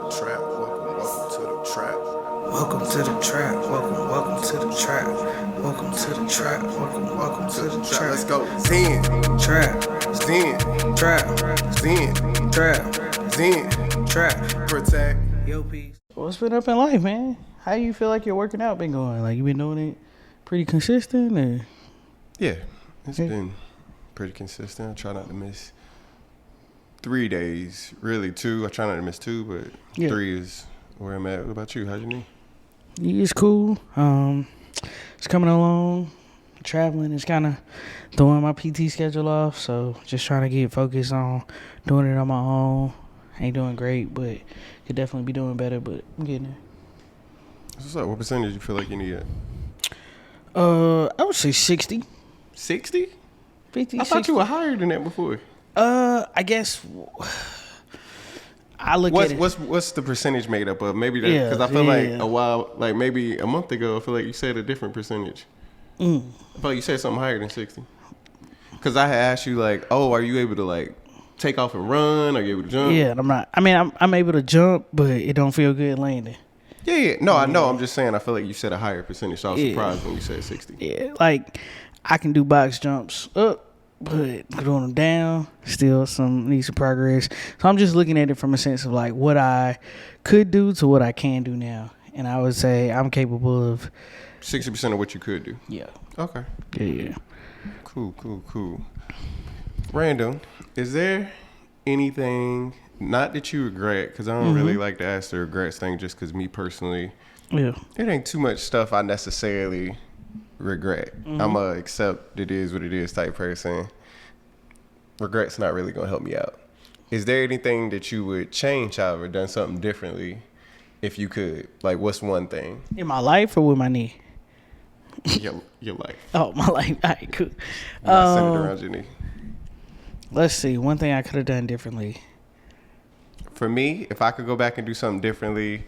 trap. Welcome to the trap. Welcome to the trap. Welcome to the trap. Welcome to the trap. Welcome to the trap. Let's go. Zen. Trap. Zen. Trap. Zen. Trap. Zen. Trap. Protect. Yo, peace. What's been up in life, man? How you feel like your working out been going? Like you been doing it pretty consistent, or? Yeah, it's been pretty consistent. I try not to miss 3 days. Really 2. I try not to miss 2, but 3 is where I'm at. What about you? How's your knee? It's cool. It's coming along. Traveling is kind of throwing my PT schedule off, so just trying to get focused on doing it on my own. Ain't doing great, but could definitely be doing better, but I'm getting there. What's up? What percentage you feel like you need at? I would say 60. 60? 50, I thought you were higher than that before. I guess I look at it. What's the percentage made up of? Maybe that, because I feel like a while, like maybe a month ago, I feel like you said a different percentage. I feel like you said something higher than 60. Because I had asked you like, oh, are you able to like take off and run? Are you able to jump? Yeah, I'm not. I mean, I'm able to jump, but it don't feel good landing. Yeah. No, I know. I'm just saying. I feel like you said a higher percentage. So I was surprised when you said 60. Yeah, like I can do box jumps up, but doing them down, still need some progress. So I'm just looking at it from a sense of like what I could do to what I can do now, and I would say I'm capable of 60% of what you could do. Yeah. Okay. Yeah. Cool. Random. Is there anything, not that you regret, because I don't really like to ask the regrets thing just because me personally, it ain't too much stuff I necessarily regret. I'm a accept it is what it is type person. Regret's not really going to help me out. Is there anything that you would change, however, done something differently if you could? Like, what's one thing? In my life or with my knee? Your life. Oh, my life. All right, cool. Centered around your knee. Let's see. One thing I could have done differently. For me, if I could go back and do something differently,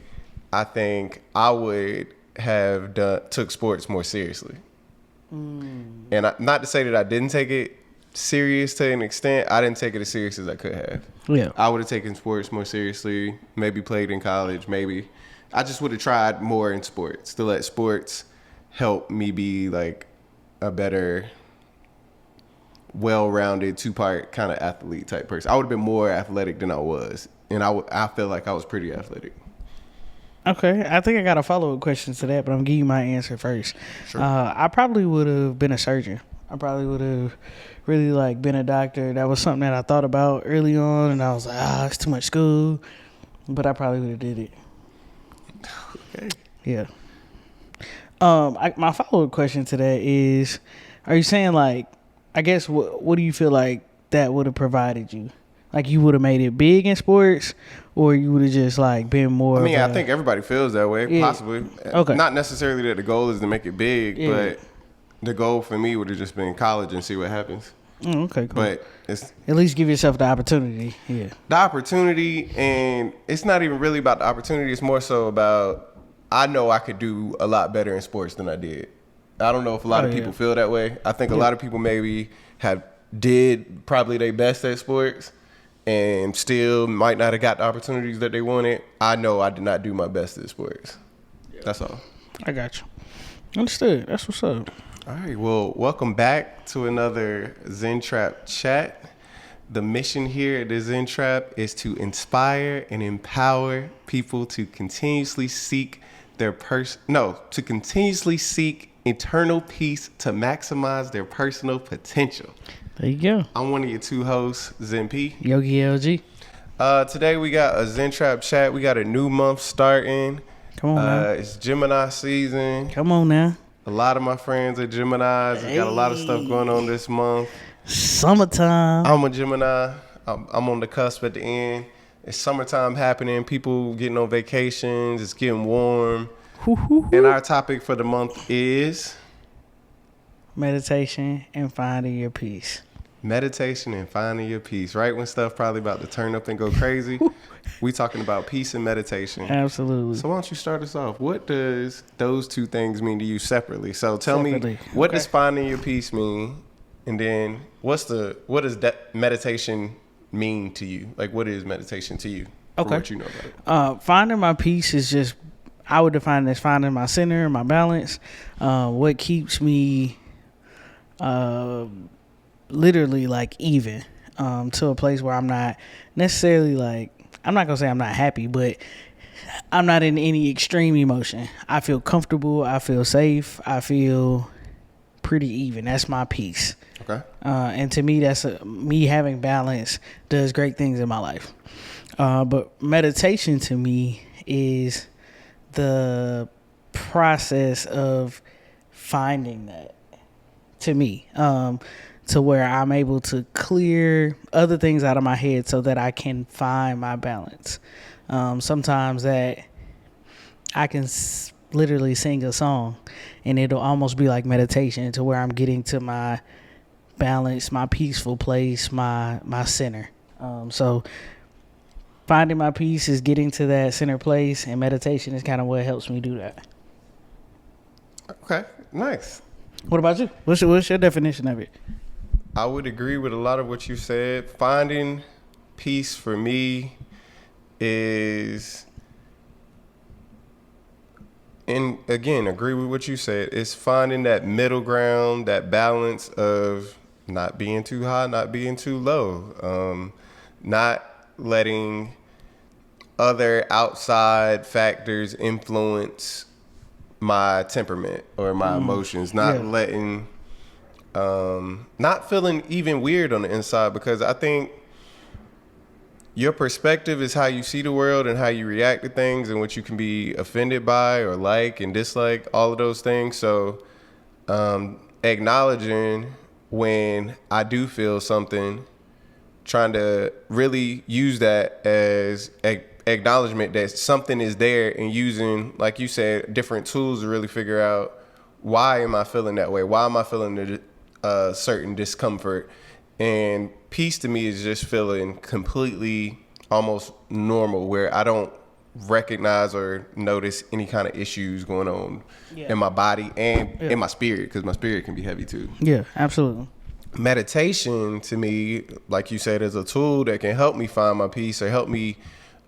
I think I would have took sports more seriously. And not to say that I didn't take it serious to an extent. I didn't take it as serious as I could have. Yeah. I would have taken sports more seriously, maybe played in college, maybe. I just would have tried more in sports to let sports help me be like a better, well-rounded, two-part kind of athlete type person. I would have been more athletic than I was. And I feel like I was pretty athletic. Okay, I think I got a follow-up question to that, but I'm going to give you my answer first. Sure. I probably would have been a surgeon. I probably would have really like been a doctor. That was something that I thought about early on, and I was like, it's too much school. But I probably would have did it. Okay. Yeah. My follow-up question to that is, are you saying like, I guess what do you feel like that would have provided you? Like you would have made it big in sports, or you would have just like been more. I mean, I think everybody feels that way, possibly. Okay. Not necessarily that the goal is to make it big, but the goal for me would have just been college and see what happens. Okay, cool. But it's at least give yourself the opportunity. Yeah. The opportunity, and it's not even really about the opportunity. It's more so about I know I could do a lot better in sports than I did. I don't know if a lot of people feel that way. I think a lot of people maybe did probably their best at sports and still might not have got the opportunities that they wanted. I know I did not do my best at sports. That's all. I got you. Understood. That's what's up. All right. Well, welcome back to another Zen Trap Chat. The mission here at the Zen Trap is to inspire and empower people to continuously seek continuously seek eternal peace to maximize their personal potential. There you go. I'm one of your two hosts, Zen P. Yogi LG. Today we got a Zen Trap Chat. We got a new month starting. Come on now. It's Gemini season. Come on now. A lot of my friends are Geminis. We got a lot of stuff going on this month. Summertime. I'm a Gemini. I'm on the cusp at the end. It's summertime happening. People getting on vacations. It's getting warm. And our topic for the month is meditation and finding your peace. Meditation and finding your peace. Right when stuff probably about to turn up and go crazy, we talking about peace and meditation. Absolutely. So why don't you start us off? What does those two things mean to you separately? So tell me, what does finding your peace mean? And then what does that meditation mean to you? Like, what is meditation to you? from what you know about it? Finding my peace is just, I would define it as finding my center, my balance. What keeps me literally like even to a place where I'm not necessarily like, I'm not gonna say I'm not happy, but I'm not in any extreme emotion. I feel comfortable. I feel safe. I feel pretty even. That's my peace. Okay. And to me, that's me having balance does great things in my life. But meditation to me is the process of finding that, to me, to where I'm able to clear other things out of my head so that I can find my balance. Sometimes that I can literally sing a song and it'll almost be like meditation, to where I'm getting to my balance, my peaceful place, my center. So finding my peace is getting to that center place, and meditation is kind of what helps me do that. Okay, nice. What about you? What's your definition of it? I would agree with a lot of what you said. Finding peace for me is, and again, agree with what you said. It's finding that middle ground, that balance of not being too high, not being too low, not letting other outside factors influence my temperament or my emotions, not letting, not feeling even weird on the inside, because I think your perspective is how you see the world and how you react to things and what you can be offended by or like and dislike, all of those things. So acknowledging when I do feel something, trying to really use that as acknowledgement that something is there, and using, like you said, different tools to really figure out, why am I feeling that way? Why am I feeling a certain discomfort? And peace to me is just feeling completely almost normal, where I don't recognize or notice any kind of issues going on in my body and in my spirit, because my spirit can be heavy too. Yeah, absolutely. Meditation to me, like you said, is a tool that can help me find my peace or help me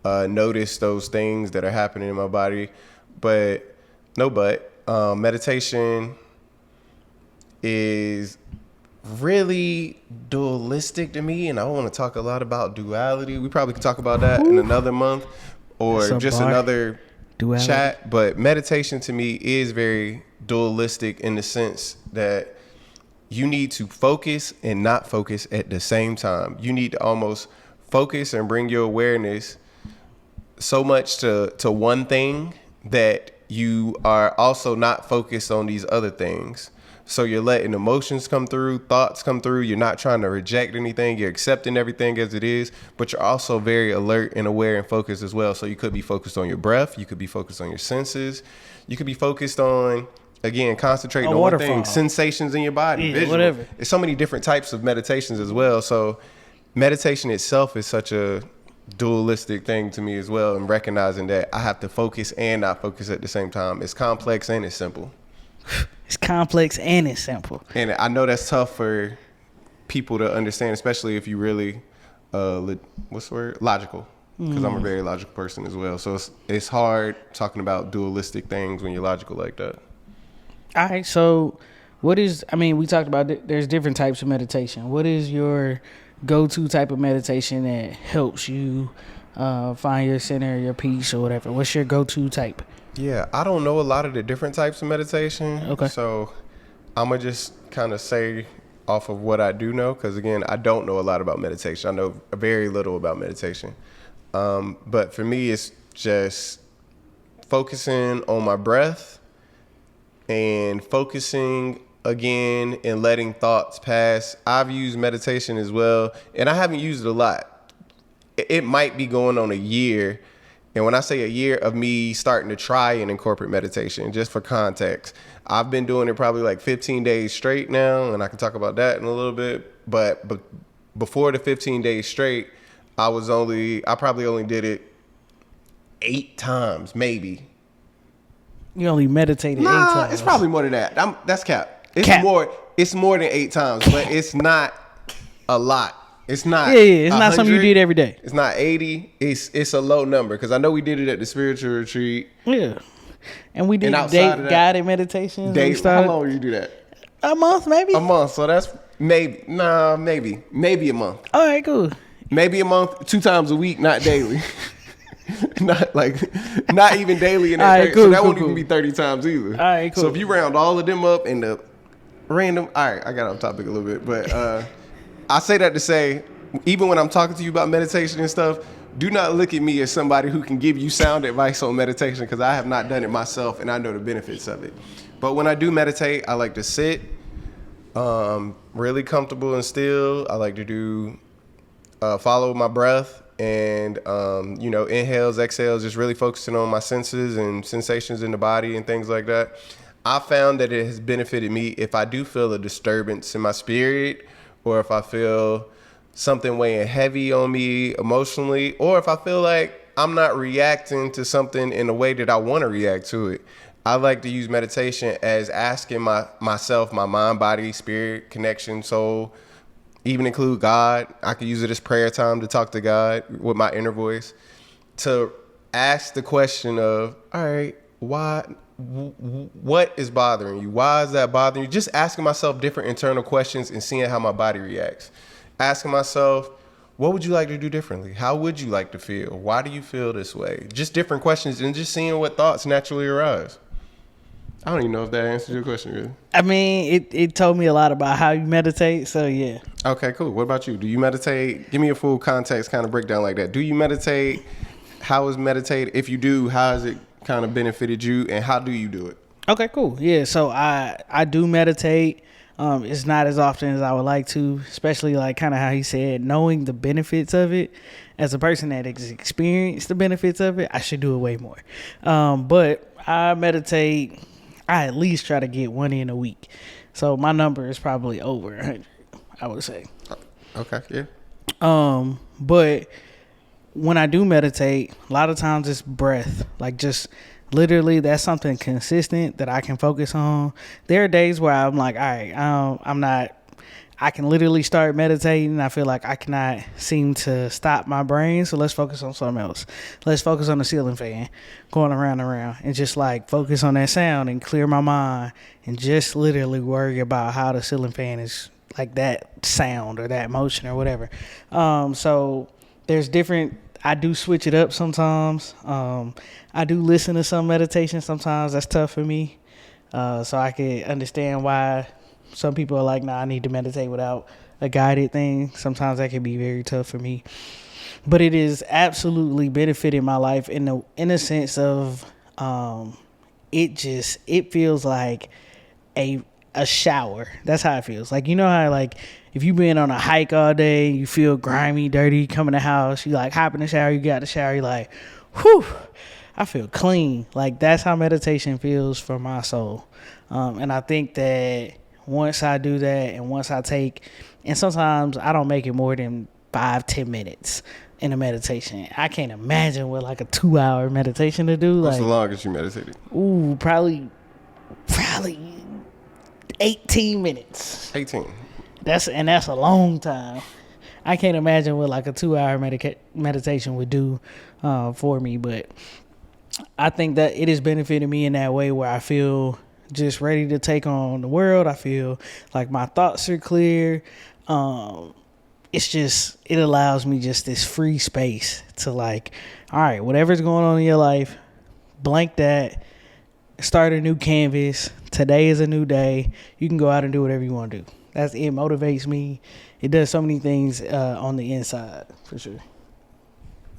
notice those things that are happening in my body. But meditation is really dualistic to me, and I want to talk a lot about duality. We probably could talk about that in another month or just another duality chat. But meditation to me is very dualistic in the sense that you need to focus and not focus at the same time. You need to almost focus and bring your awareness so much to one thing that you are also not focused on these other things. So you're letting emotions come through, thoughts come through. You're not trying to reject anything. You're accepting everything as it is, but you're also very alert and aware and focused as well. So you could be focused on your breath. You could be focused on your senses. You could be focused on, again, concentrating on one thing, sensations in your body, visual. Whatever. There's so many different types of meditations as well. So meditation itself is such a dualistic thing to me as well, and recognizing that I have to focus and not focus at the same time. It's complex and it's simple. It's complex and it's simple. And I know that's tough for people to understand, especially if you really, logical. Because I'm a very logical person as well. So it's hard talking about dualistic things when you're logical like that. All right, so we talked about there's different types of meditation. What is your go-to type of meditation that helps you find your center, your peace, or whatever? What's your go-to type? Yeah, I don't know a lot of the different types of meditation. Okay. So I'm going to just kind of say off of what I do know, because, again, I don't know a lot about meditation. I know very little about meditation. But for me, it's just focusing on my breath and focusing again and letting thoughts pass. I've used meditation as well, and I haven't used it a lot. It might be going on a year. And when I say a year of me starting to try and incorporate meditation, just for context, I've been doing it probably like 15 days straight now, and I can talk about that in a little bit. But before the 15 days straight, I probably only did it 8 times, maybe. You only meditated 8 times. It's probably more than that. That's cap. It's more than 8 times, but it's not a lot. It's not. Yeah, it's not something you did every day. It's not 80. It's a low number because I know we did it at the spiritual retreat. Yeah, and we did guided meditations. How long do you do that? A month, maybe. A month. So that's maybe a month. All right, cool. Maybe a month, 2 times a week, not daily. not even daily in that. Right, cool, so that cool, won't even be 30 times either. All right, cool. So if you round all of them up in the random, all right, I got off topic a little bit, but I say that to say, even when I'm talking to you about meditation and stuff, do not look at me as somebody who can give you sound advice on meditation because I have not done it myself and I know the benefits of it. But when I do meditate, I like to sit really comfortable and still. I like to do follow my breath and inhales, exhales, just really focusing on my senses and sensations in the body and things like that. I found that it has benefited me if I do feel a disturbance in my spirit, or if I feel something weighing heavy on me emotionally, or if I feel like I'm not reacting to something in a way that I want to react to it. I like to use meditation as asking myself, my mind, body, spirit, connection, soul, even include God. I could use it as prayer time to talk to God with my inner voice, to ask the question of, all right, what is bothering you? Why is that bothering you? Just asking myself different internal questions and seeing how my body reacts. Asking myself, what would you like to do differently? How would you like to feel? Why do you feel this way? Just different questions and just seeing what thoughts naturally arise. I don't even know if that answers your question, really. I mean, it told me a lot about how you meditate, so yeah. Okay, cool. What about you? Do you meditate? Give me a full context kind of breakdown like that. Do you meditate? How is meditate? If you do, how has it kind of benefited you, and how do you do it? Okay, cool. Yeah, so I do meditate. It's not as often as I would like to, especially like kind of how he said, knowing the benefits of it. As a person that has experienced the benefits of it, I should do it way more. But I meditate. I at least try to get one in a week. So my number is probably over 100, I would say. Okay, yeah. But when I do meditate, a lot of times it's breath. Like just literally that's something consistent that I can focus on. There are days where I'm like, all right, I can literally start meditating. I feel like I cannot seem to stop my brain. So let's focus on something else. Let's focus on the ceiling fan going around and around and just like focus on that sound and clear my mind and just literally worry about how the ceiling fan is like that sound or that motion or whatever. So there's different, I do switch it up sometimes. I do listen to some meditation sometimes. That's tough for me. So I can understand why some people are like, nah, I need to meditate without a guided thing. Sometimes that can be very tough for me. But it is absolutely benefited my life in a sense of it feels like a shower. That's how it feels. Like, you know how like if you've been on a hike all day, you feel grimy, dirty, come in the house, you like hop in the shower, you got the shower, you're like, whew, I feel clean. Like that's how meditation feels for my soul. And I think that once I do that and once I take, and sometimes I don't make it more than 5-10 minutes in a meditation. I can't imagine what like a 2-hour meditation to do. What's like, the longest you meditated? Ooh, probably 18 minutes. 18. That's a long time. I can't imagine what like a 2-hour meditation would do for me, but I think that it has benefited me in that way where I feel just ready to take on the world. I feel like my thoughts are clear. It allows me just this free space to like, all right, whatever's going on in your life, blank that, start a new canvas. Today is a new day. You can go out and do whatever you want to do. It motivates me. It does so many things on the inside, for sure.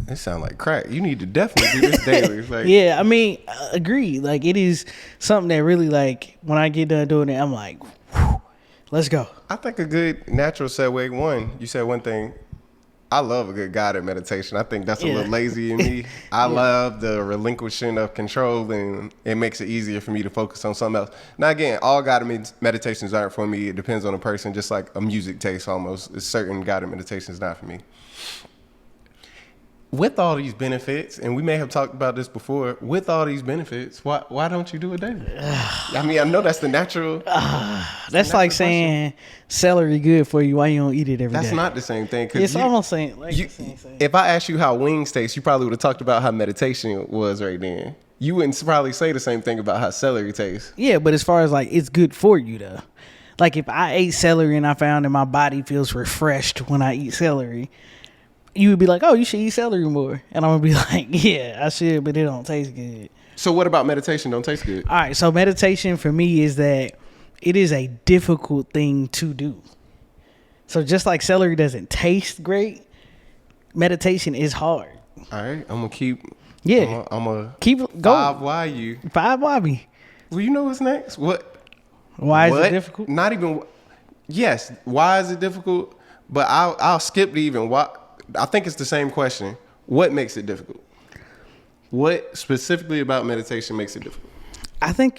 It sounds like crack. You need to definitely do this daily. Like, yeah, I mean, agreed. Like, it is something that really, like, when I get done doing it, I'm like, whew, let's go. I think a good natural segue, you said one thing. I love a good guided meditation. I think that's a little lazy in me. I love the relinquishing of control, and it makes it easier for me to focus on something else. Now, again, all guided meditations aren't for me. It depends on the person, just like a music taste almost. Certain guided meditations not for me. with all these benefits, and we may have talked about this before, with all these benefits, why don't you do it daily? I mean, I know that's the natural. That's like saying celery good for you. Why you don't eat it every day? That's not the same thing. It's almost saying like the same thing. If I asked you how wings taste, you probably would have talked about how meditation was right then. You wouldn't probably say the same thing about how celery tastes. Yeah, but as far as like it's good for you though. Like if I ate celery and I found that my body feels refreshed when I eat celery, you would be like, oh, you should eat celery more. And I'm going to be like, yeah, I should, but it don't taste good. So what about meditation don't taste good? All right, so meditation for me is that it is a difficult thing to do. So just like celery doesn't taste great, meditation is hard. All right, I'm going to keep... Yeah. I'm going to... Keep going. 5 you. 5 why me? Well, you know what's next? Why is it difficult? Not even... Yes, why is it difficult? But I'll skip the even why... I think it's the same question. What makes it difficult? What specifically about meditation makes it difficult? I think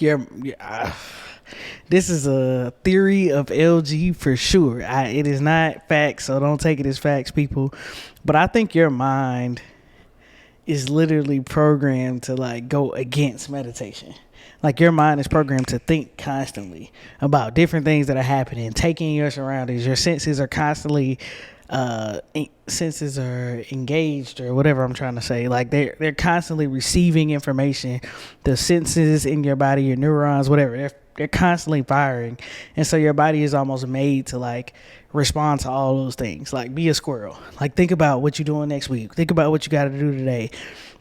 this is a theory of LG for sure. It is not facts, so don't take it as facts, people. But I think your mind is literally programmed to like go against meditation. Like your mind is programmed to think constantly about different things that are happening, taking your surroundings. Your senses are constantly senses are engaged or whatever I'm trying to say. Like they're constantly receiving information. The senses in your body, your neurons, whatever, they're constantly firing. And so your body is almost made to like respond to all those things. Like be a squirrel. Like think about what you're doing next week. Think about what you got to do today.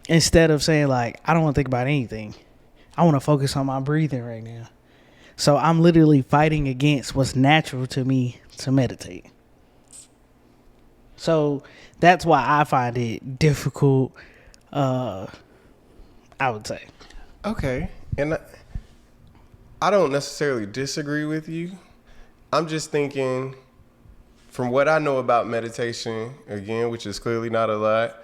Instead of saying like, I don't want to think about anything. I want to focus on my breathing right now. So I'm literally fighting against what's natural to me to meditate. So that's why I find it difficult, I would say. Okay. And I don't necessarily disagree with you. I'm just thinking, from what I know about meditation, again, which is clearly not a lot,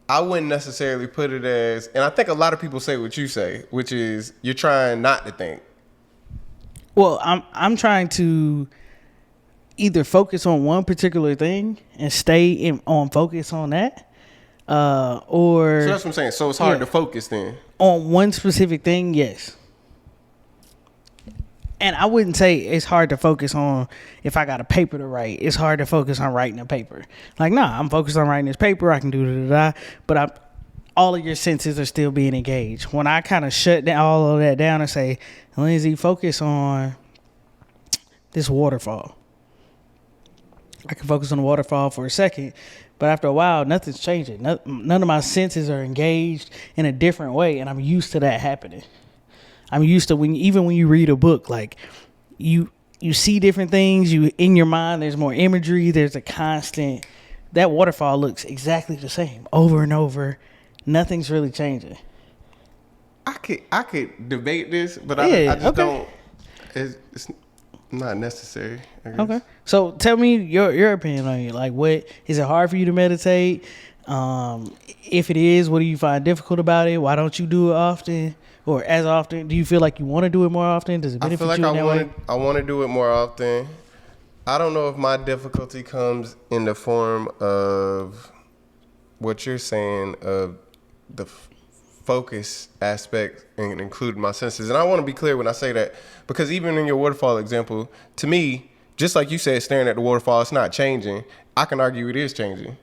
I wouldn't necessarily put it as, and I think a lot of people say what you say, which is you're trying not to think. Well, I'm trying to either focus on one particular thing and stay on focus on that, or... So that's what I'm saying. So it's hard to focus then. On one specific thing, yes. And I wouldn't say it's hard to focus on if I got a paper to write. It's hard to focus on writing a paper. Like, nah, I'm focused on writing this paper. I can do da-da-da. But all of your senses are still being engaged. When I kind of shut down all of that down and say, Lindsay, focus on this waterfall. I can focus on the waterfall for a second, but after a while, nothing's changing. None of my senses are engaged in a different way, and I'm used to that happening. I'm used to even when you read a book, like you see different things. You in your mind, there's more imagery. There's a constant. That waterfall looks exactly the same over and over. Nothing's really changing. I could debate this, but I just don't. It's not necessary, I guess. Okay. So tell me your opinion on it. Like, what is it hard for you to meditate? If it is, what do you find difficult about it? Why don't you do it often or as often? Do you feel like you want to do it more often? Does it benefit you in that way? I want to do it more often. I don't know if my difficulty comes in the form of what you're saying of the focus aspect and including my senses. And I want to be clear when I say that, because even in your waterfall example, to me, just like you said, staring at the waterfall, it's not changing. I can argue it is changing.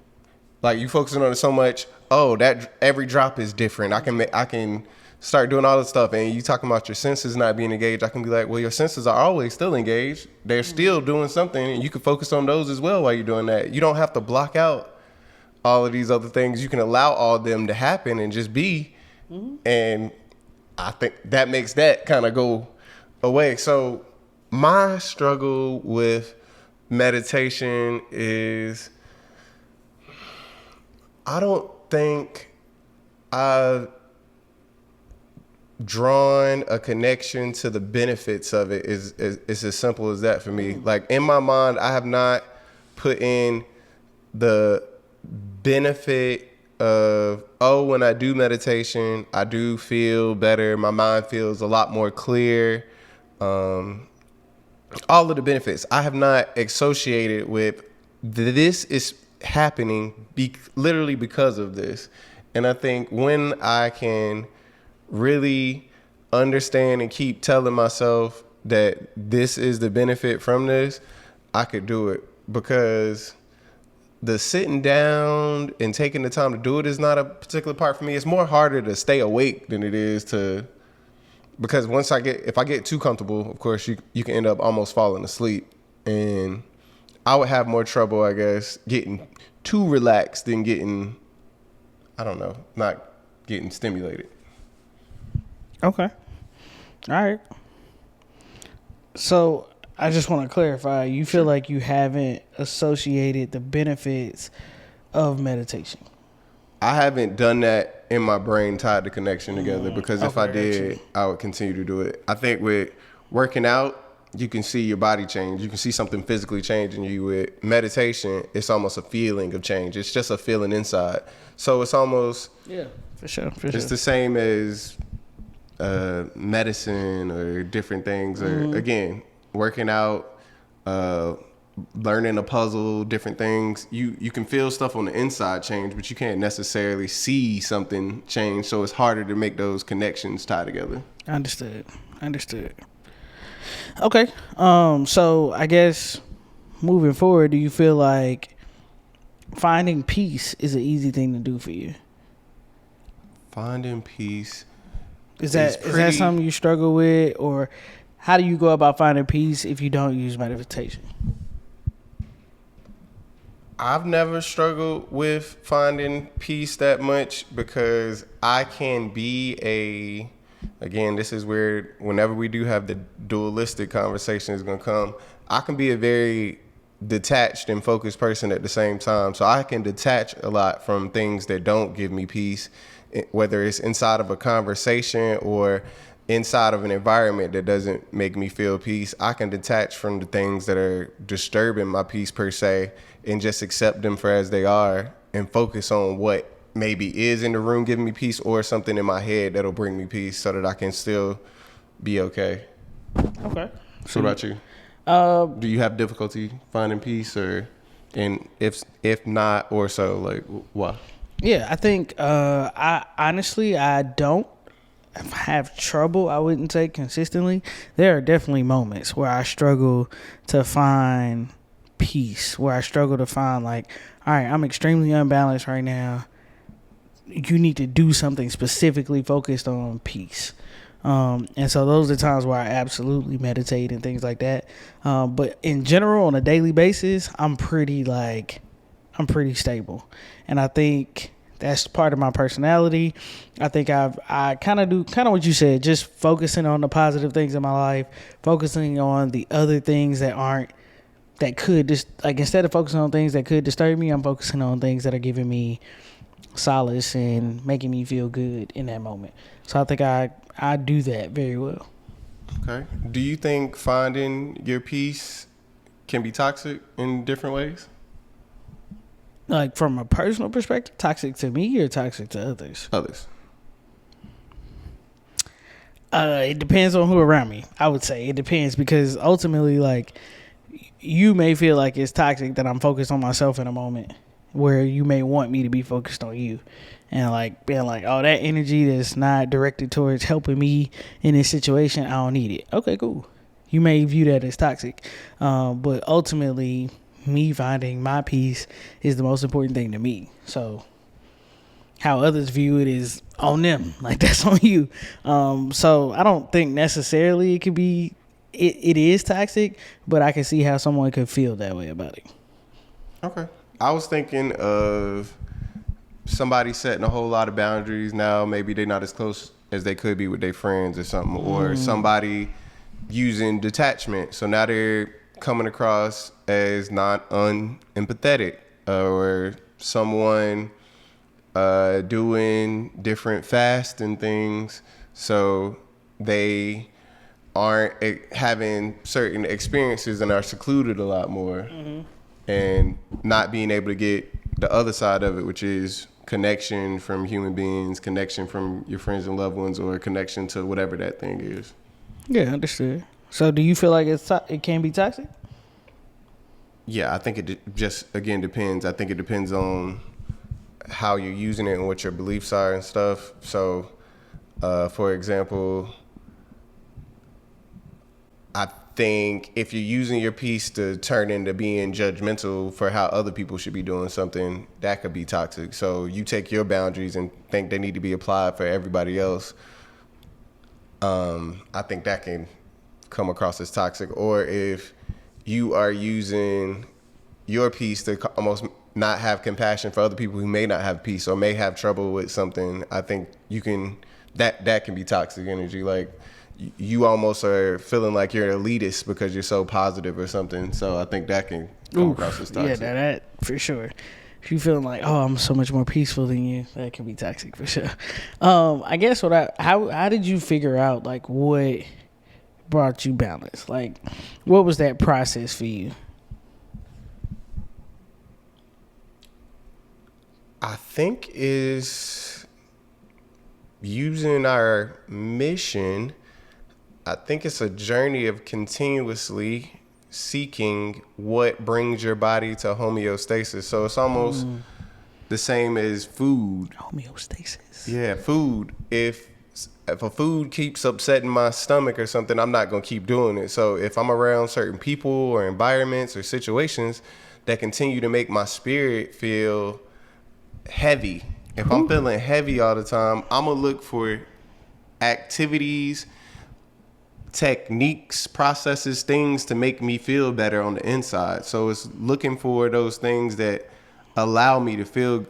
Like you focusing on it so much, that every drop is different. I can start doing all this stuff, and you talking about your senses not being engaged. I can be like, well, your senses are always still engaged. They're still doing something, and you can focus on those as well while you're doing that. You don't have to block out all of these other things. You can allow all of them to happen and just be. Mm-hmm. And I think that makes that kind of go away. So my struggle with meditation is I don't think I've drawn a connection to the benefits of it. It's as simple as that for me. Like in my mind, I have not put in the benefit of, when I do meditation, I do feel better. My mind feels a lot more clear. All of the benefits I have not associated with this is happening literally because of this. And I think when I can really understand and keep telling myself that this is the benefit from this, I could do it. Because the sitting down and taking the time to do it is not a particular part for me. It's more harder to stay awake than it is to, because if I get too comfortable, of course, you can end up almost falling asleep. And I would have more trouble, I guess, getting too relaxed than getting, I don't know, not getting stimulated. Okay. All right. So I just want to clarify. You feel like you haven't associated the benefits of meditation? I haven't done that in my brain, tied the connection together, because if I did, I would continue to do it. I think with working out, you can see your body change. You can see something physically changing you. With meditation, it's almost a feeling of change. It's just a feeling inside. So it's almost... Yeah, for sure. It's the same as medicine or different things. Or, again, working out, learning a puzzle, different things. You can feel stuff on the inside change, but you can't necessarily see something change. So it's harder to make those connections tie together. Understood. Okay. So I guess moving forward, do you feel like finding peace is an easy thing to do for you? Finding peace is that something you struggle with, or how do you go about finding peace if you don't use meditation? I've never struggled with finding peace that much, because I can be again, this is weird. Whenever we do have the dualistic conversation is going to come, I can be a very detached and focused person at the same time. So I can detach a lot from things that don't give me peace, whether it's inside of a conversation or inside of an environment that doesn't make me feel peace. I can detach from the things that are disturbing my peace per se and just accept them for as they are and focus on what maybe is in the room giving me peace, or something in my head that'll bring me peace, so that I can still be okay. Okay. So what about you? Do you have difficulty finding peace, and if not, or so, like, why? Yeah, I think I honestly don't have trouble. I wouldn't say consistently. There are definitely moments where I struggle to find peace, where I struggle to find, like, all right, I'm extremely unbalanced right now. You need to do something specifically focused on peace. And so those are times where I absolutely meditate and things like that. But in general, on a daily basis, I'm pretty stable. And I think that's part of my personality. I think I kind of do what you said, just focusing on the positive things in my life, focusing on the other things that could just, like, instead of focusing on things that could disturb me, I'm focusing on things that are giving me solace and making me feel good in that moment. So I think I do that very well. Okay. Do you think finding your peace can be toxic in different ways? Like, from a personal perspective, toxic to me or toxic to others? Others. It depends on who around me. I would say it depends, because ultimately, like, you may feel like it's toxic that I'm focused on myself in a moment, where you may want me to be focused on you, and like being like, oh, that energy that's not directed towards helping me in this situation, I don't need it. Okay, cool. You may view that as toxic, but ultimately, me finding my peace is the most important thing to me. So how others view it is on them. Like, that's on you. So I don't think necessarily it could be, it is toxic, but I can see how someone could feel that way about it. Okay. I was thinking of somebody setting a whole lot of boundaries now. Maybe they're not as close as they could be with their friends or something, or somebody using detachment. So now they're coming across as not unempathetic, or someone doing different fasting things, so they aren't having certain experiences and are secluded a lot more, and not being able to get the other side of it, which is connection from human beings, connection from your friends and loved ones, or connection to whatever that thing is. Yeah, understood. So do you feel like it can be toxic? Yeah, I think it just, again, depends. I think it depends on how you're using it and what your beliefs are and stuff. So, for example, I think if you're using your piece to turn into being judgmental for how other people should be doing something, that could be toxic. So you take your boundaries and think they need to be applied for everybody else. I think that can come across as toxic. Or if you are using your piece to almost not have compassion for other people who may not have peace or may have trouble with something, I think you can, that can be toxic energy. Like, you almost are feeling like you're elitist because you're so positive or something. So I think that can come across as toxic. Yeah, that for sure. If you feeling like, oh, I'm so much more peaceful than you, that can be toxic for sure. I guess how did you figure out like what brought you balance? Like, what was that process for you? I think is using our mission. I think it's a journey of continuously seeking what brings your body to homeostasis. So it's almost the same as food. Homeostasis. Yeah, food. If a food keeps upsetting my stomach or something, I'm not going to keep doing it. So if I'm around certain people or environments or situations that continue to make my spirit feel heavy, if I'm feeling heavy all the time, I'm going to look for activities, techniques, processes, things to make me feel better on the inside. So it's looking for those things that allow me to feel,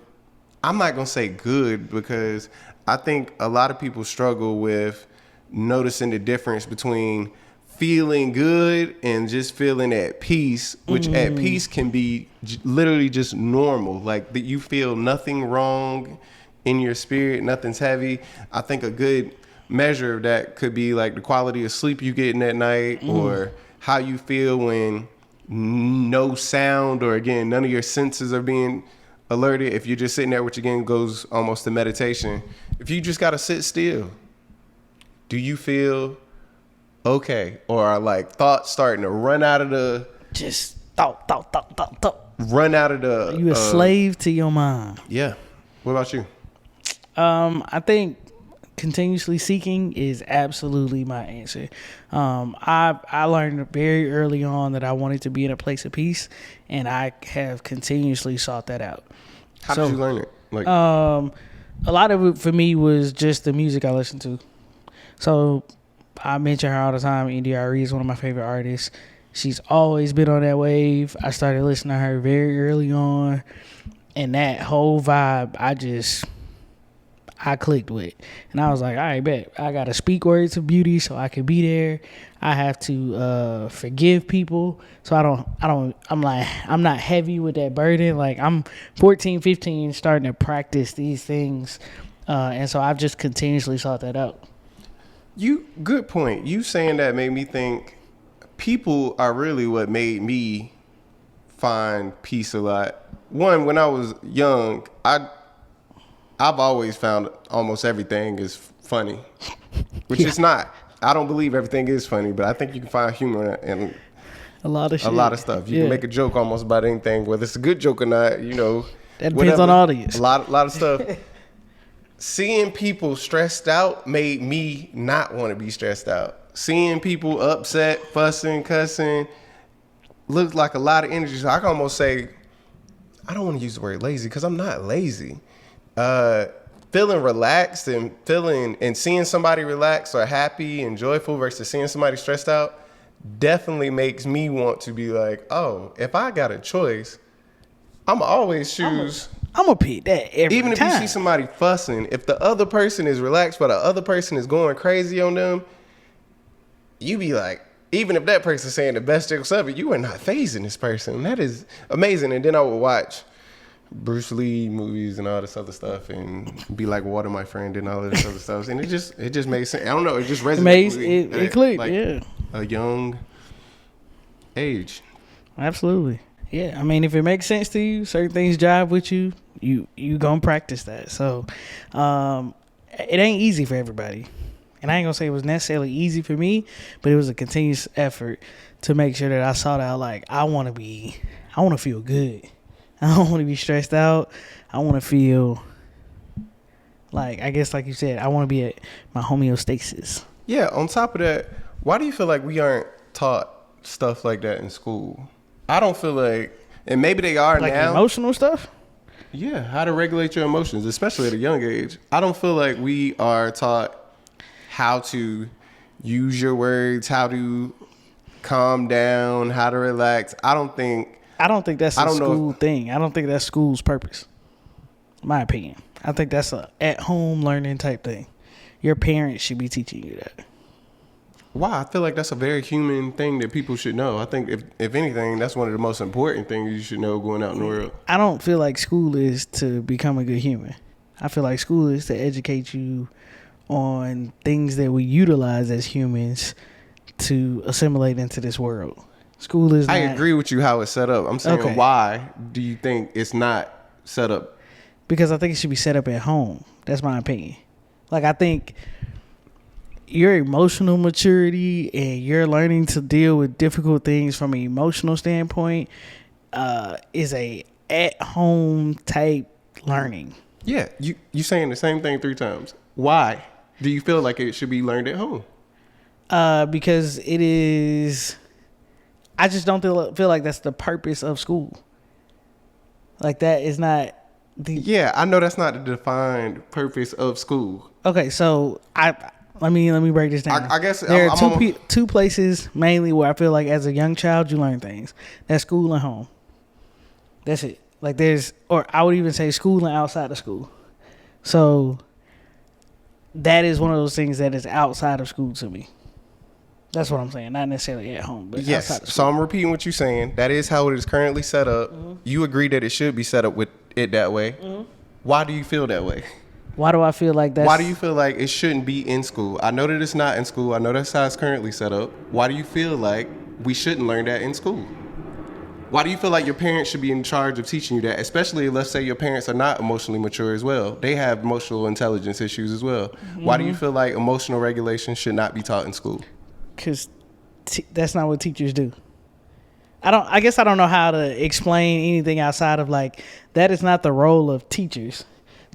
I'm not going to say good, because I think a lot of people struggle with noticing the difference between feeling good and just feeling at peace, which at peace can be literally just normal. Like that you feel nothing wrong in your spirit, nothing's heavy. I think a good measure of that could be like the quality of sleep you get in that night, or how you feel when no sound, or again, none of your senses are being alerted. If you're just sitting there, which again goes almost to meditation, if you just got to sit still, do you feel okay? Or are like thoughts starting to run out of the, Just thought. run out of the, Are you a slave to your mind? Yeah. What about you? I think continuously seeking is absolutely my answer. I learned very early on that I wanted to be in a place of peace, and I have continuously sought that out. How did you learn it? Like, a lot of it for me was just the music I listened to. So I mention her all the time. NDRE is one of my favorite artists. She's always been on that wave. I started listening to her very early on, and that whole vibe, I clicked with. And I was like, all right, bet. I got to speak words of beauty so I can be there. I have to forgive people. So I'm not heavy with that burden. Like, I'm 14, 15, starting to practice these things. And so I've just continuously sought that out. Good point. You saying that made me think people are really what made me find peace a lot. One, when I was young, I've always found almost everything is funny, which is not. I don't believe everything is funny, but I think you can find humor in a lot of shit. A lot of stuff. You can make a joke almost about anything, whether it's a good joke or not. You know, that depends on the audience. A lot of stuff. Seeing people stressed out made me not want to be stressed out. Seeing people upset, fussing, cussing, looked like a lot of energy. So I can almost say, I don't want to use the word lazy because I'm not lazy. Feeling relaxed and seeing somebody relaxed or happy and joyful versus seeing somebody stressed out definitely makes me want to be like, oh, if I got a choice, I'm always choose. I'm gonna pick that every time. Even if you see somebody fussing, if the other person is relaxed but the other person is going crazy on them, you be like, even if that person's saying the best jokes ever, you are not phasing this person. That is amazing. And then I would watch Bruce Lee movies and all this other stuff and be like, water my friend and all this other stuff. And it just made sense. I don't know. It just resonated with me. It clicked, like, yeah. A young age. Absolutely. Yeah. I mean, if it makes sense to you, certain things jive with you, you gonna practice that. So it ain't easy for everybody. And I ain't gonna say it was necessarily easy for me, but it was a continuous effort to make sure that I sought out, like, I want to be I want to feel good. I don't want to be stressed out. I want to feel like, I guess like you said, I want to be at my homeostasis. Yeah, on top of that, why do you feel like we aren't taught stuff like that in school? I don't feel like, and maybe they are like now. Emotional stuff? Yeah, how to regulate your emotions, especially at a young age. I don't feel like we are taught how to use your words, how to calm down, how to relax. I don't think that's a school thing. I don't think that's school's purpose. My opinion. I think that's a at-home learning type thing. Your parents should be teaching you that. Why? I feel like that's a very human thing that people should know. I think if anything, that's one of the most important things you should know going out in the world. I don't feel like school is to become a good human. I feel like school is to educate you on things that we utilize as humans to assimilate into this world. School is I agree with you how it's set up. I'm saying, okay, why do you think it's not set up? Because I think it should be set up at home. That's my opinion. Like, I think your emotional maturity and your learning to deal with difficult things from an emotional standpoint is a at-home type learning. Yeah, you saying the same thing 3 times. Why do you feel like it should be learned at home? Because it is. I just don't feel like that's the purpose of school. Like, that is not the. Yeah, I know that's not the defined purpose of school. Okay, so let me break this down. I guess there are two places mainly where I feel like as a young child you learn things. That's school and home. That's it. Like, or I would even say school and outside of school. So that is one of those things that is outside of school to me. That's what I'm saying. Not necessarily at home, but yes. Outside of school. So I'm repeating what you're saying. That is how it is currently set up. Mm-hmm. You agree that it should be set up with it that way. Mm-hmm. Why do you feel that way? Why do I feel like that? Why do you feel like it shouldn't be in school? I know that it's not in school. I know that's how it's currently set up. Why do you feel like we shouldn't learn that in school? Why do you feel like your parents should be in charge of teaching you that? Especially, let's say your parents are not emotionally mature as well. They have emotional intelligence issues as well. Mm-hmm. Why do you feel like emotional regulation should not be taught in school? Because that's not what teachers do. I guess I don't know how to explain anything outside of, like, that is not the role of teachers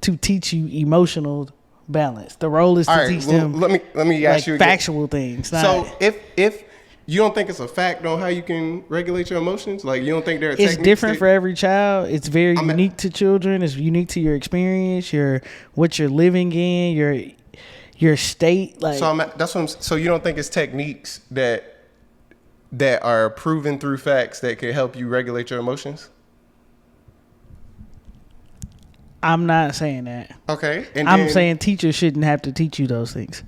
to teach you emotional balance. The role is to teach them. Let me ask you factual things. So if you don't think it's a fact on how you can regulate your emotions, like, you don't think there are techniques? It's different for every child. It's very unique to children. It's unique to your experience, what you're living in, your state. Like, so you don't think it's techniques that are proven through facts that can help you regulate your emotions? I'm not saying that. Okay. I'm saying teachers shouldn't have to teach you those things.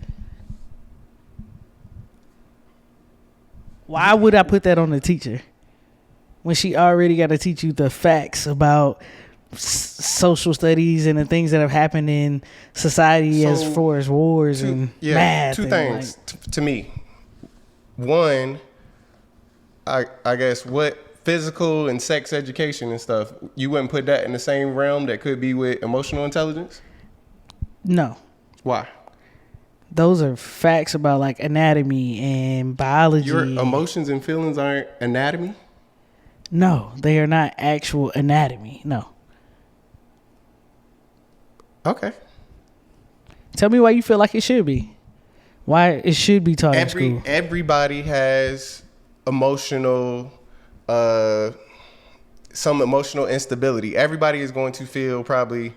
Why would I put that on the teacher when she already got to teach you the facts about social studies and the things that have happened in society as far as wars and math? Two things to me. One, I guess what physical and sex education and stuff, you wouldn't put that in the same realm that could be with emotional intelligence? No. Why? Those are facts about, like, anatomy and biology. Your emotions and feelings aren't anatomy? No, they are not actual anatomy. No. Okay. Tell me why you feel like it should be. Why it should be taught in school. Everybody has emotional, some emotional instability. Everybody is going to feel probably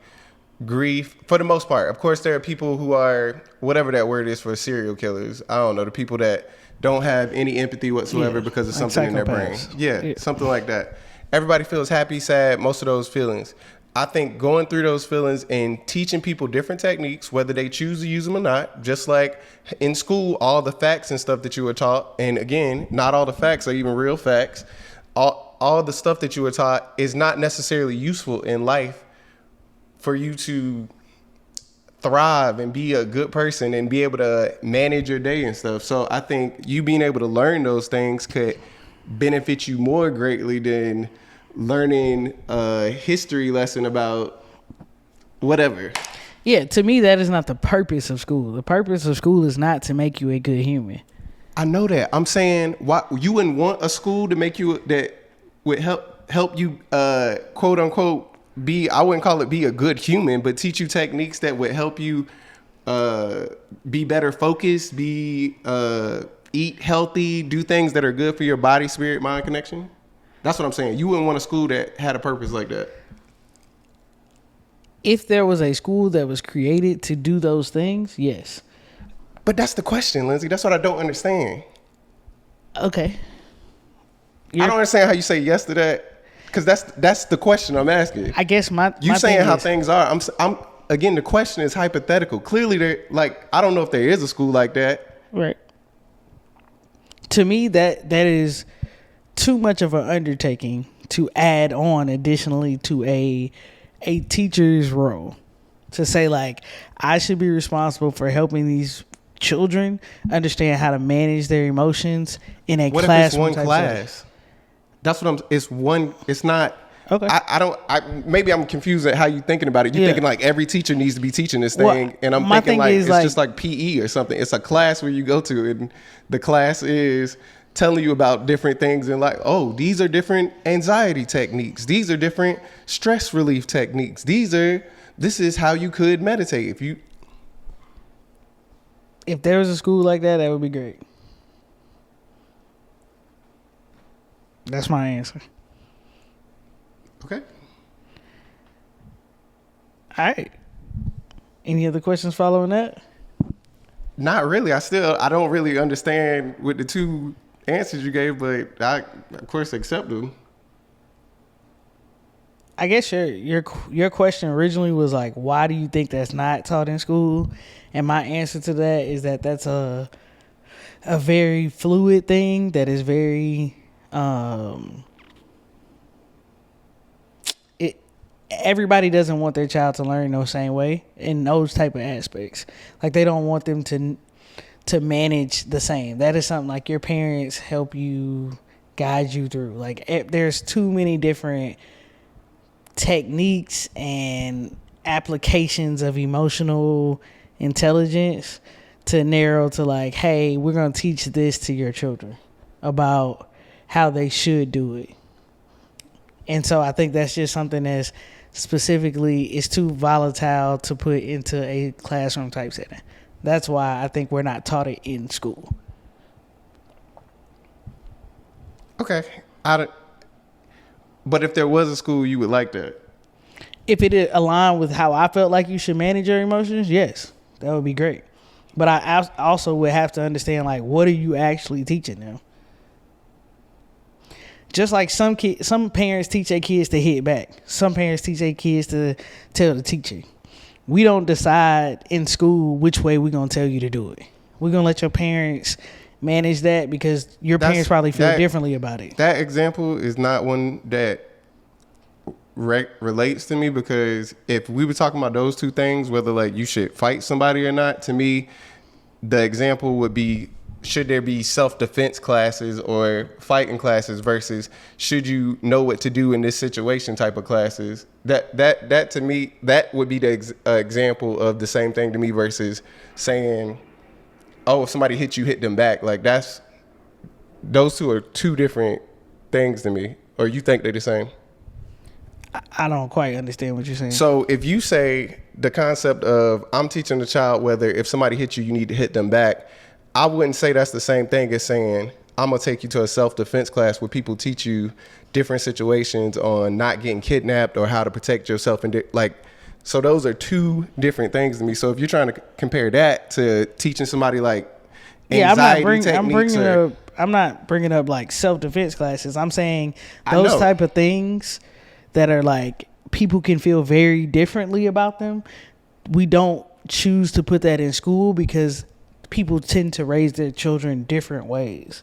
grief for the most part. Of course, there are people who are, whatever that word is for serial killers. I don't know, the people that don't have any empathy whatsoever because of something in their brain. Yeah, something like that. Everybody feels happy, sad, most of those feelings. I think going through those feelings and teaching people different techniques, whether they choose to use them or not, just like in school, all the facts and stuff that you were taught, and again, not all the facts are even real facts, all the stuff that you were taught is not necessarily useful in life for you to thrive and be a good person and be able to manage your day and stuff. So I think you being able to learn those things could benefit you more greatly than learning a history lesson about whatever. Yeah, to me, that is not the purpose of school. The purpose of school is not to make you a good human. I know that. I'm saying, why you wouldn't want a school to make you, that would help help you quote unquote I wouldn't call it be a good human, but teach you techniques that would help you be better focused, eat healthy, do things that are good for your body, spirit, mind connection? That's what I'm saying. You wouldn't want a school that had a purpose like that. If there was a school that was created to do those things, yes. But that's the question, Lindsay. That's what I don't understand. Okay. I don't understand how you say yes to that, because that's the question I'm asking. I guess you saying how things are. I'm again, the question is hypothetical. Clearly, I don't know if there is a school like that. Right. To me, that is too much of an undertaking to add on additionally to a teacher's role. To say, like, I should be responsible for helping these children understand how to manage their emotions in a classroom. What if it's one class? That's what it's one. It's not. Okay. Maybe I'm confused at how you thinking about it. You're thinking like every teacher needs to be teaching this thing, and I'm thinking like it's just like PE or something. It's a class where you go to, and the class is telling you about different things, and like, oh, these are different anxiety techniques. These are different stress relief techniques. This is how you could meditate. If there was a school like that, that would be great. That's my answer. Okay. All right. Any other questions following that? Not really. I don't really understand with the two answers you gave, but I, of course, accept them. I guess your question originally was like, why do you think that's not taught in school? And my answer to that is that that's a very fluid thing that is very everybody doesn't want their child to learn the same way in those type of aspects. Like, they don't want them to manage the same. That is something like your parents help you, guide you through. Like, there's too many different techniques and applications of emotional intelligence to narrow to like, hey, we're going to teach this to your children about how they should do it. And so I think that's just something that's specifically is too volatile to put into a classroom type setting. That's why I think we're not taught it in school. Okay. But if there was a school, you would like that? If it aligned with how I felt like you should manage your emotions, yes, that would be great. But I also would have to understand, like, what are you actually teaching them? Just like some parents teach their kids to hit back. Some parents teach their kids to tell the teacher. We don't decide in school which way we're going to tell you to do it. We're going to let your parents manage that because your parents probably feel differently about it. That example is not one that relates to me, because if we were talking about those two things, whether like you should fight somebody or not, to me, the example would be, should there be self-defense classes or fighting classes versus should you know what to do in this situation type of classes? That to me, that would be the example of the same thing to me versus saying, oh, if somebody hit you, hit them back. Like, those two are two different things to me. Or you think they're the same? I don't quite understand what you're saying. So if you say the concept of I'm teaching the child whether if somebody hits you, you need to hit them back, I wouldn't say that's the same thing as saying I'm going to take you to a self-defense class where people teach you different situations on not getting kidnapped or how to protect yourself. So those are two different things to me. So if you're trying to compare that to teaching somebody like anxiety techniques. I'm not bringing up like self-defense classes. I'm saying those type of things that are like people can feel very differently about them. We don't choose to put that in school because people tend to raise their children different ways.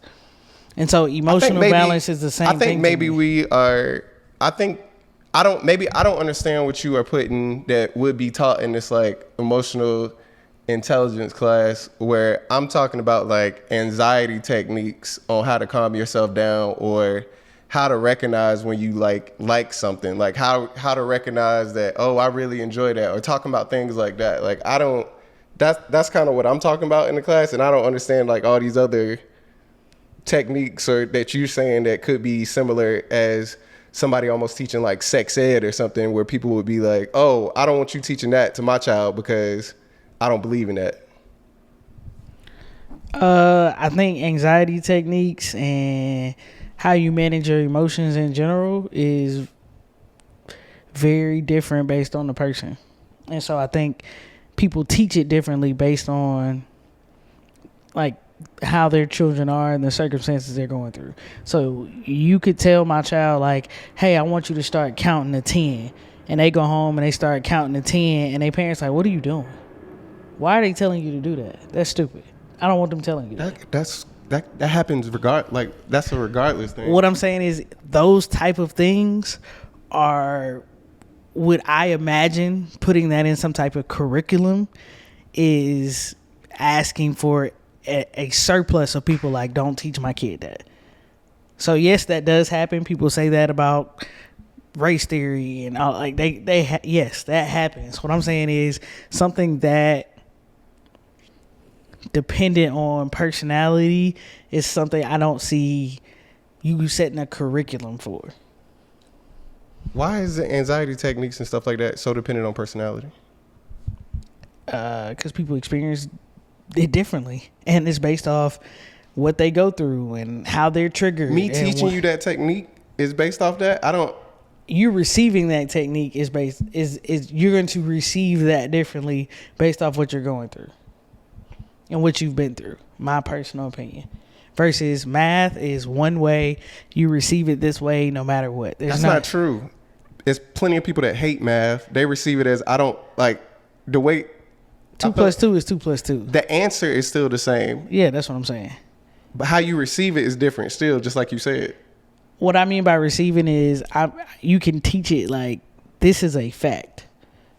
And so emotional balance is the same thing. I think maybe we are, I don't understand what you are putting that would be taught in this like emotional intelligence class, where I'm talking about like anxiety techniques on how to calm yourself down, or how to recognize when you like something, like how to recognize that, oh, I really enjoy that, or talking about things like that. Like, that's kind of what I'm talking about in the class, and I don't understand like all these other techniques or that you're saying that could be similar as somebody almost teaching like sex ed or something, where people would be like, oh, I don't want you teaching that to my child because I don't believe in that? I think anxiety techniques and how you manage your emotions in general is very different based on the person. And so I think people teach it differently based on like how their children are and the circumstances they're going through. So you could tell my child like, hey, I want you to start counting to 10. And they go home and they start counting to 10 and their parents like, what are you doing? Why are they telling you to do that? That's stupid. I don't want them telling you that. That happens that's a regardless thing. What I'm saying is those type of things are, would I imagine putting that in some type of curriculum is asking for a surplus of people like, don't teach my kid that. So yes, that does happen. People say that about race theory and all, like yes, that happens. What I'm saying is something that dependent on personality is something I don't see you setting a curriculum for. Why is the anxiety techniques and stuff like that so dependent on personality? Because people experience it differently, and it's based off what they go through and how they're triggered. Me teaching you that technique is based off that? I don't. You receiving that technique is you're going to receive that differently based off what you're going through and what you've been through. My personal opinion. Versus math is one way, you receive it this way no matter what. That's not true. There's plenty of people that hate math. They receive it as, I don't like the way 2 plus 2 is 2 plus 2. The answer is still the same. Yeah, that's what I'm saying. But how you receive it is different still, just like you said. What I mean by receiving is you can teach it like this is a fact.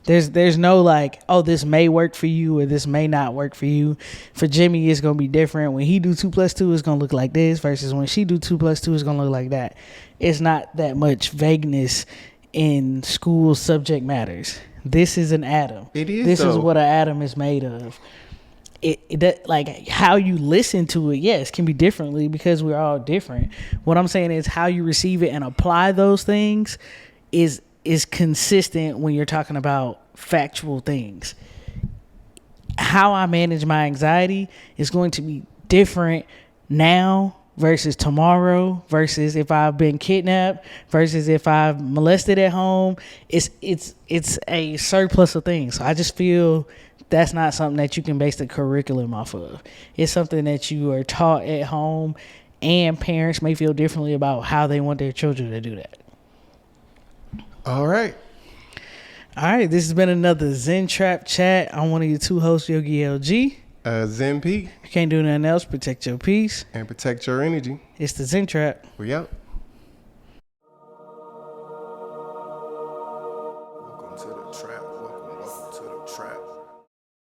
There's no like, oh, this may work for you or this may not work for you. For Jimmy, it's going to be different. When he do 2 plus 2, it's going to look like this versus when she do 2 plus 2, it's going to look like that. It's not that much vagueness in school subject matters. This is an atom. It is. This is what an atom is made of. That like how you listen to it, yes, can be differently because we're all different. What I'm saying is how you receive it and apply those things is consistent when you're talking about factual things. How I manage my anxiety is going to be different now versus tomorrow versus if I've been kidnapped versus if I've molested at home. It's a surplus of things. So I just feel that's not something that you can base the curriculum off of. It's something that you are taught at home, and parents may feel differently about how they want their children to do that. All right. This has been another Zen Trap Chat. I'm one of your 2 hosts, Yogi LG. Zen P. You can't do nothing else. Protect your peace. And protect your energy. It's the Zen Trap. We out. Welcome to the trap. Welcome to the trap.